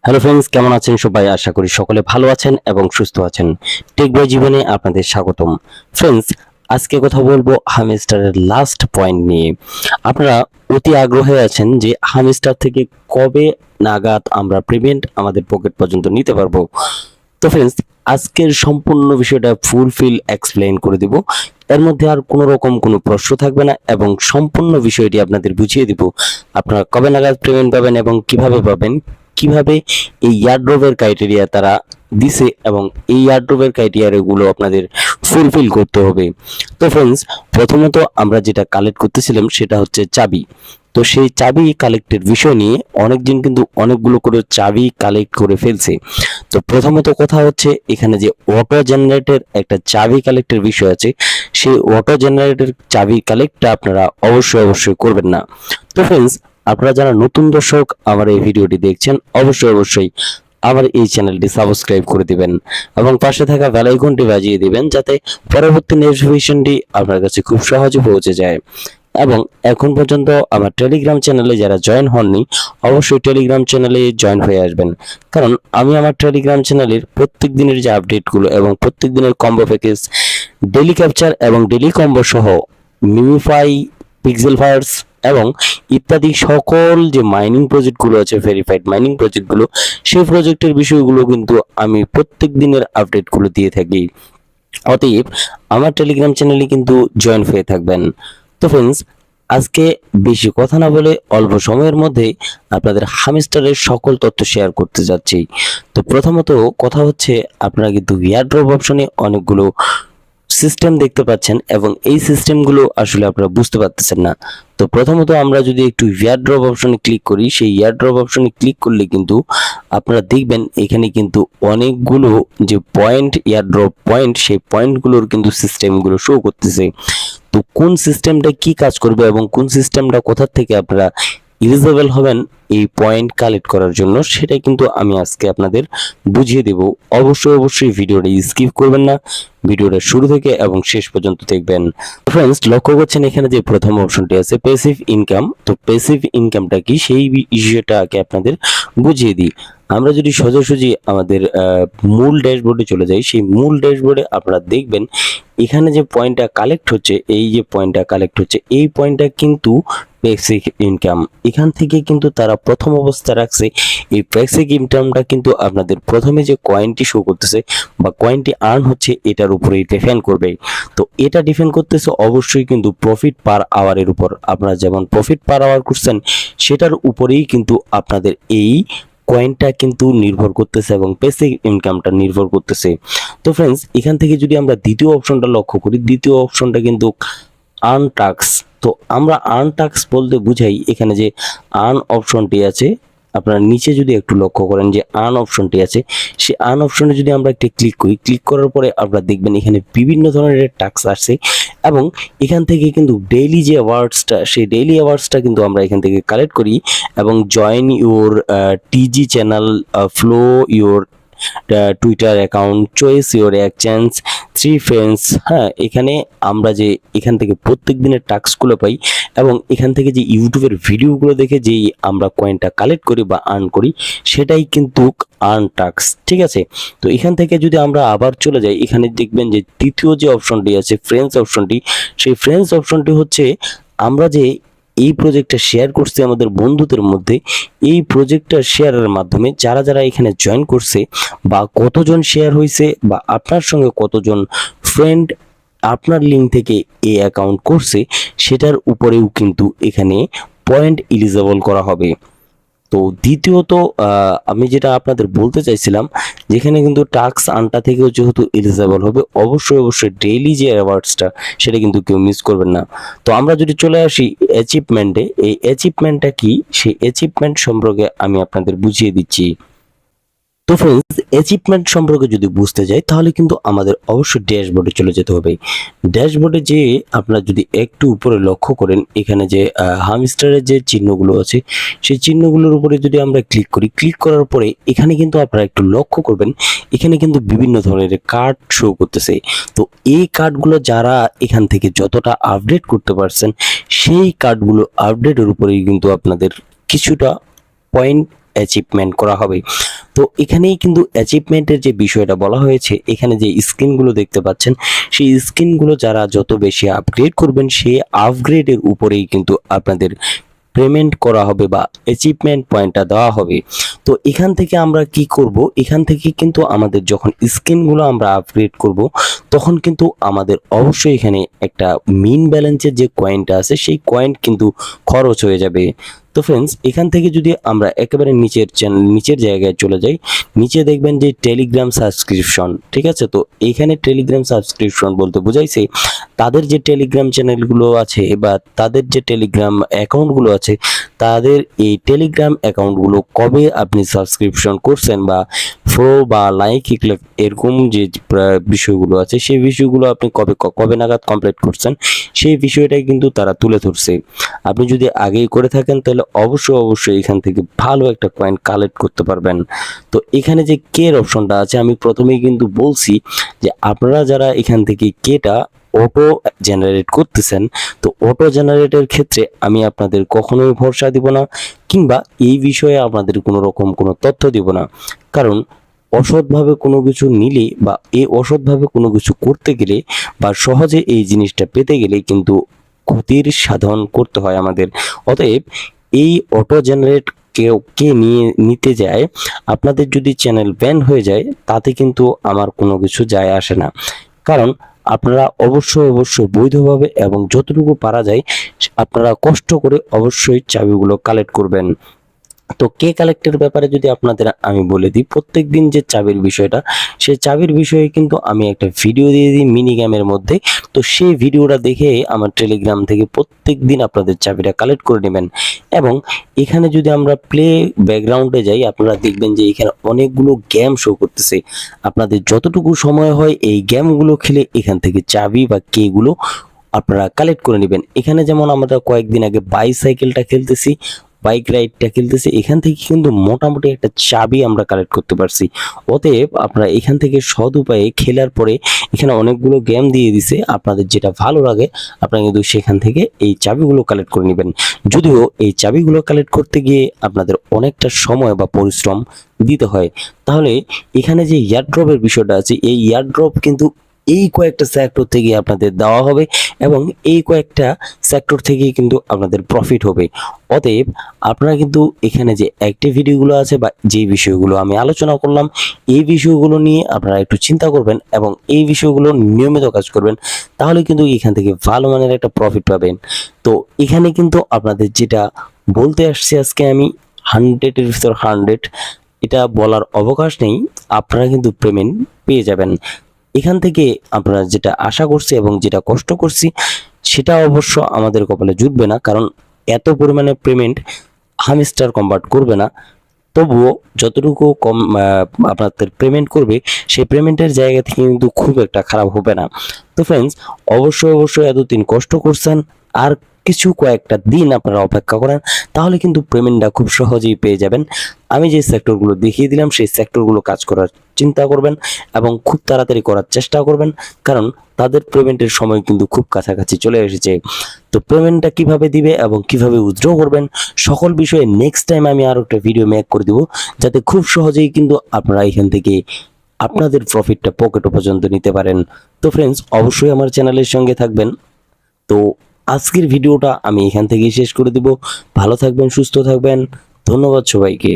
Hello friends, কেমন আছেন সবাই? আশা করি সকলে ভালো আছেন এবং সুস্থ আছেন। টেক বয় জীবনে আপনাদের স্বাগতম। ফ্রেন্ডস, আজকে কথা বলবো হামস্টারের লাস্ট পয়েন্ট নিয়ে। আপনারা অতি আগ্রহে আছেন যে হামস্টার থেকে কবে নাগাদ আমরা পেমেন্ট আমাদের পকেট পর্যন্ত নিতে পারবো। তো ফ্রেন্ডস, আজকের সম্পূর্ণ বিষয়টা ফুলফিল এক্সপ্লেইন করে দিব। এর মধ্যে আর কোনো রকম কোনো প্রশ্ন থাকবে না এবং সম্পূর্ণ বিষয়টি আপনাদের বুঝিয়ে দিব। আপনারা কবে নাগাদ পেমেন্ট পাবেন এবং কিভাবে পাবেন, কিভাবে এই ইয়ারড্রপের ক্রাইটেরিয়া তারা দিছে এবং এই ইয়ারড্রপের ক্রাইটেরিয়াগুলো আপনাদের ফুলফিল করতে হবে। তো ফ্রেন্ডস, প্রথমত আমরা যেটা কালেক্ট করতেছিলাম সেটা হচ্ছে চাবি। তো সেই চাবি কালেক্টের বিষয় নিয়ে অনেকজন কিন্তু অনেকগুলো করে চাবি কালেক্ট করে ফেলছে। তো প্রথমত কথা হচ্ছে এখানে যে অটো জেনারেটের একটা চাবি কালেক্টের বিষয় আছে, সেই অটো জেনারেটের চাবি কালেক্টটা আপনারা অবশ্যই করবেন না। তো ফ্রেন্ডস, আপনারা যারা নতুন দর্শক আমার এই ভিডিওটি দেখছেন, অবশ্যই আমার এই চ্যানেলটি সাবস্ক্রাইব করে দিবেন এবং পাশে থাকা বেল আইকনটি বাজিয়ে দিবেন যাতে পরবর্তী নোটিফিকেশনটি আপনার কাছে খুব সহজে পৌঁছে যায়। এবং এখন পর্যন্ত আমার টেলিগ্রাম চ্যানেলে যারা জয়েন হননি, অবশ্যই টেলিগ্রাম চ্যানেলে জয়েন হয়ে আসবেন, কারণ আমি আমার টেলিগ্রাম চ্যানেলের প্রত্যেক দিনের যে আপডেটগুলো এবং প্রত্যেক দিনের কম্বো প্যাকেজ, ডেলি ক্যাপচার এবং ডেলি কম্বো সহ মিমিফাই, পিক্সেল ফায়ার্স এবং ইত্যাদি সকল যে মাইনিং প্রজেক্টগুলো আছে, ভেরিফাইড মাইনিং প্রজেক্টগুলো, সেই প্রজেক্টের বিষয়গুলো কিন্তু আমি প্রত্যেক দিনের আপডেটগুলো দিয়ে থাকি। অতএব আমার টেলিগ্রাম চ্যানেলে কিন্তু জয়েন হয়ে থাকবেন। তো ফ্রেন্ডস, আজকে বেশি কথা না বলে অল্প সময়ের মধ্যে আপনাদের হামস্টারের সকল তথ্য শেয়ার করতে যাচ্ছি। তো প্রথমত কথা হচ্ছে, আপনারা কিন্তু এয়ারড্রপ অপশনে অনেকগুলো সিস্টেম দেখতে পাচ্ছেন এবং এই সিস্টেমগুলো আসলে আপনারা বুঝতে পারতেছেন না। তো প্রথমত আমরা যদি একটু এয়ারড্রপ অপশনে ক্লিক করি, সেই এয়ারড্রপ অপশনে ক্লিক করলে কিন্তু আপনারা দেখবেন এখানে কিন্তু অনেকগুলো যে পয়েন্ট, এয়ারড্রপ পয়েন্ট, সেই পয়েন্টগুলোর কিন্তু সিস্টেমগুলো শো করতেছে। তো কোন সিস্টেমটা কি কাজ করবে এবং কোন সিস্টেমটা কোথা থেকে আপনারা এলিজিবল হবেন এই পয়েন্ট কালেক্ট করার জন্য, সেটা কিন্তু আমি আজকে আপনাদের বুঝিয়ে দেব। অবশ্যই ভিডিওটা স্কিপ করবেন না, ভিডিওটা শুরু থেকে এবং শেষ পর্যন্ত দেখবেন। ফ্রেন্ডস, লক্ষ্য করছেন এখানে যে প্রথম অপশনটি আছে প্যাসিভ ইনকাম। তো প্যাসিভ ইনকামটা কি সেই বিষয়টাকে আপনাদের বুঝিয়ে দিই। আমরা যদি সোজাসুজি আমাদের মূল ড্যাশবোর্ডে চলে যাই, সেই মূল ড্যাশবোর্ডে আপনারা দেখবেন এখানে যে পয়েন্টটা কালেক্ট হচ্ছে, এই যে পয়েন্টটা কালেক্ট হচ্ছে, এই পয়েন্টটা কিন্তু বেসিক ইনকাম। এখান থেকে কিন্তু তারা প্রথম অবস্থা রাখছে। এই বেসিক ইনকামটা কিন্তু আপনাদের প্রথমে যে কয়েনটি শো করতেছে বা কয়েনটি আর্ন হচ্ছে, এটার উপরেই ডিপেন্ড করবে। তো এটা ডিপেন্ড করতেছে অবশ্যই কিন্তু প্রফিট পার আওয়ারের উপর। আপনারা যেমন প্রফিট পার আওয়ার করছেন, সেটার উপরেই কিন্তু আপনাদের এই কয়েনটা কিন্তু নির্ভর করতেছে এবং বেসিক ইনকামটা নির্ভর করতেছে। তো ফ্রেন্ডস, এখান থেকে যদি আমরা দ্বিতীয় অপশনটা লক্ষ্য করি, দ্বিতীয় অপশনটা কিন্তু আর্ন টাস্ক। তো আমরা আর্ন টাস্ক বলতে বুঝাই এখানে যে আর্ন অপশনটি আছে, আপনারা নিচে যদি একটু লক্ষ্য করেন যে আর্ন অপশনটি আছে, সেই আর্ন অপশনে যদি আমরা একটা ক্লিক করি, ক্লিক করার পরে আপনারা দেখবেন এখানে বিভিন্ন ধরনের টাস্ক আসছে এবং এখান থেকে কিন্তু ডেইলি যে অ্যাওয়ার্ডসটা, সেই ডেইলি অ্যাওয়ার্ডসটা কিন্তু আমরা এখান থেকে কালেক্ট করি এবং join your টিজি channel, flow your Twitter account, choice your exchange, three friends. হ্যাঁ, এখানে আমরা যে এখান থেকে প্রত্যেক দিনের টাস্কগুলো পাই এবং এখান থেকে যে ইউটিউবের ভিডিওগুলো দেখে যেই আমরা কয়েনটা কালেক্ট করি বা আর্ন করি, সেটাই কিন্তু আর্ন টাস্ক। ঠিক আছে? তো এখান থেকে যদি আমরা আবার চলে যাই, এখানে দেখবেন যে তৃতীয় যে অপশনটি আছে ফ্রেন্ডস অপশনটি, সেই ফ্রেন্ডস অপশনটি হচ্ছে আমরা যে এই প্রজেক্টটা শেয়ার করছি আমাদের বন্ধুদের মধ্যে, এই প্রজেক্টটা শেয়ারের মাধ্যমে যারা এখানে জয়েন করছে বা কতজন শেয়ার হয়েছে বা আপনার সঙ্গে কতজন ফ্রেন্ড আপনার লিঙ্ক থেকে এই অ্যাকাউন্ট করছে, সেটার উপরেও কিন্তু এখানে পয়েন্ট এলিজিবল করা হবে। তো দ্বিতীয়ত আমি যেটা আপনাদের বলতে চাইছিলাম, যেখানে কিন্তু টাস্ক আনটা থেকেও যেহেতু এলিজিবল হবে, অবশ্যই ডেইলি যে অ্যাওয়ার্ডসটা, সেটা কিন্তু কেউ মিস করবেন না। তো আমরা যদি চলে আসি অ্যাচিভমেন্টে, এই অ্যাচিভমেন্টটা কি, সেই অ্যাচিভমেন্ট সম্পর্কে আমি আপনাদের বুঝিয়ে দিচ্ছি। তো ফ্রেন্ডস, অ্যাচিভমেন্ট সম্পর্কে যদি বুঝতে যাই, তাহলে কিন্তু আমাদের অবশ্যই ড্যাশবোর্ডে চলে যেতে হবে। ড্যাশবোর্ডে যে আপনারা যদি একটু উপরে লক্ষ্য করেন, এখানে যে হামস্টারের যে চিহ্নগুলো আছে, সেই চিহ্নগুলোর উপরে যদি আমরা ক্লিক করি, ক্লিক করার পরে এখানে কিন্তু আপনারা একটু লক্ষ্য করবেন, এখানে কিন্তু বিভিন্ন ধরনের কার্ড শো করতেছে। তো এই কার্ডগুলো যারা এখান থেকে যতটা আপডেট করতে পারছেন, সেই কার্ডগুলো আপডেটের উপরেই কিন্তু আপনাদের কিছুটা পয়েন্ট অ্যাচিভমেন্ট করা হবে। তো এখানেই কিন্তু অ্যাচিভমেন্টের যে বিষয়টা বলা হয়েছে, এখানে যে স্ক্রিনগুলো দেখতে পাচ্ছেন, সেই স্ক্রিনগুলো যারা যত বেশি আপগ্রেড করবেন সেই আপগ্রেডের উপরেই কিন্তু আপনাদের পেমেন্ট করা হবে বা অ্যাচিভমেন্ট পয়েন্টটা দেওয়া হবে। তো এখান থেকে আমরা কি করব, এখান থেকে কিন্তু আমাদের যখন স্কিনগুলো আমরা আপগ্রেড করব তখন কিন্তু আমাদের অবশ্যই এখানে একটা মিন ব্যালেন্সের যে কয়েনটা আছে সেই কয়েন কিন্তু খরচ হয়ে যাবে। তো ফ্রেন্ডস, এখান থেকে যদি আমরা একেবারে নিচের জায়গায় চলে যাই, নিচে দেখবেন যে টেলিগ্রাম সাবস্ক্রিপশন, ঠিক আছে। তো এইখানে টেলিগ্রাম সাবস্ক্রিপশন বলতে বোঝাইছে তাদের যে টেলিগ্রাম চ্যানেলগুলো আছে বা তাদের যে টেলিগ্রাম অ্যাকাউন্টগুলো আছে, তাদের এই টেলিগ্রাম অ্যাকাউন্টগুলো কবে আপনি সাবস্ক্রিপশন করছেন বা ফলো বা লাইক এরকম যে বিষয়গুলো আছে সেই বিষয়গুলো আপনি কবে কবে নাগাদ কমপ্লিট করছেন সেই বিষয়টাই কিন্তু তারা তুলে ধরছে। আপনি যদি আগেই করে থাকেন তাহলে অবশ্যই এখান থেকে ভালো একটা কয়েন কালেক্ট করতে পারবেন। তো এখানে যে কের অপশনটা আছে, আমি প্রথমেই কিন্তু বলছি যে আপনারা যারা এখান থেকে কেটা অটো জেনারেট করতেছেন, তো অটো জেনারেটের ক্ষেত্রে আমি আপনাদের কখনোই ভরসা দিব না কিংবা এই বিষয়ে আপনাদের কোনো রকম কোনো তথ্য দিব না। কারণ অসৎভাবে কোনো কিছু নিলে বা এই অসৎভাবে কোনো কিছু করতে গেলে বা সহজে এই জিনিসটা পেতে গেলে কিন্তু ক্ষতির সাধন করতে হয় আমাদের। অতএব এই অটো জেনারেট কে নিতে যায়, আপনাদের যদি চ্যানেল ব্যান হয়ে যায় তাতে কিন্তু আমার কোনো কিছু যায় আসে না। কারণ আপনারা অবশ্যই বৈধভাবে এবং যতটুকু পারা যায় আপনারা কষ্ট করে অবশ্যই চাবিগুলো কালেক্ট করবেন। তো কে কালেক্টের ব্যাপারে যদি আপনাদের আমি বলে দিই, প্রত্যেক দিন যে চাবির বিষয়টা, সেই চাবির বিষয়ে কিন্তু আমি একটা ভিডিও দিয়ে দিই মিনি গেমের মধ্যে। তো সেই ভিডিওটা দেখে আমার টেলিগ্রাম থেকে প্রত্যেক দিন আপনাদের চাবিটা কালেক্ট করে নেবেন। এবং এখানে যদি আমরা প্লে ব্যাকগ্রাউন্ডে যাই, আপনারা দেখবেন যে এখানে অনেকগুলো গেম শো করতেছে। আপনাদের যতটুকু সময় হয় এই গেমগুলো খেলে এখান থেকে চাবি বা কেগুলো আপনারা কালেক্ট করে নেবেন। এখানে যেমন আমরা কয়েকদিন আগে বাইসাইকেলটা খেলতেছি, বাইক রাইডটা খেলতেছি, এখান থেকে কিন্তু মোটামুটি একটা চাবি আমরা কালেক্ট করতে পারছি। অতএব আপনারা এখান থেকে সৎ উপায়ে খেলার পরে এখানে অনেকগুলো গেম দিয়ে দিছে, আপনাদের যেটা ভালো লাগে আপনারা কিন্তু সেখান থেকে এই চাবিগুলো কালেক্ট করে নেবেন। যদিও এই চাবিগুলো কালেক্ট করতে গিয়ে আপনাদের অনেকটা সময় বা পরিশ্রম দিতে হয়। তাহলে এখানে যে ইয়ারড্রপের বিষয়টা আছে, এই ইয়ারড্রপ কিন্তু এই কয়েকটা সেক্টর থেকে আপনাদের দেওয়া হবে এবং এই কয়েকটা সেক্টর থেকে কিন্তু আপনাদের প্রফিট হবে। অতএব আপনারা কিন্তু এখানে যে অ্যাক্টিভিটিগুলো আছে বা যে বিষয়গুলো আমি আলোচনা করলাম এই বিষয়গুলো নিয়ে আপনারা একটু চিন্তা করবেন এবং এই বিষয়গুলো নিয়মিত কাজ করবেন, তাহলে কিন্তু এখান থেকে ভালো মানের একটা প্রফিট পাবেন। তো এখানে কিন্তু আপনাদের যেটা বলতে আসছি আজকে আমি, 100-এর ভিতর 100 এটা বলার অবকাশ নেই, আপনারা কিন্তু পেমেন্ট পেয়ে যাবেন। এখান থেকে আপনারা যেটা আশা করছি এবং যেটা কষ্ট করছি সেটা অবশ্য আমাদের কপালে জুটবে না, কারণ এত পরিমাণে পেমেন্ট হামস্টার কনভার্ট করবে না। তবুও যতটুকু কম আপনাদের পেমেন্ট করবে সেই পেমেন্টের জায়গা থেকে কিন্তু খুব একটা খারাপ হবে না। তো ফ্রেন্ডস, অবশ্যই এতদিন কষ্ট করছেন, আর কিছু কয়েকটা দিন আপনারা অপেক্ষা করেন, তাহলে কিন্তু পেমেন্টটা খুব সহজেই পেয়ে যাবেন। আমি যে সেক্টরগুলো দেখিয়ে দিলাম সেই সেক্টরগুলো কাজ করার চিন্তা করবেন এবং খুব তাড়াতাড়ি করার চেষ্টা করবেন, কারণ তাদের পেমেন্টের সময় কিন্তু খুব কাছাকাছি চলে এসেছে। তো পেমেন্টটা কিভাবে দিবে এবং কিভাবে উইথড্র করবেন সকল বিষয়ে নেক্সট টাইম আমি আরো একটা ভিডিও মেক করে দিব, যাতে খুব সহজেই কিন্তু আপনারা এখান থেকে আপনাদের প্রফিটটা পকেট পর্যন্ত নিতে পারেন। তো ফ্রেন্ডস, অবশ্যই আমার চ্যানেলের সঙ্গে থাকবেন। তো আজকের ভিডিওটা আমি এখান থেকেই শেষ করে দিব। ভালো থাকবেন, সুস্থ থাকবেন, ধন্যবাদ সবাইকে।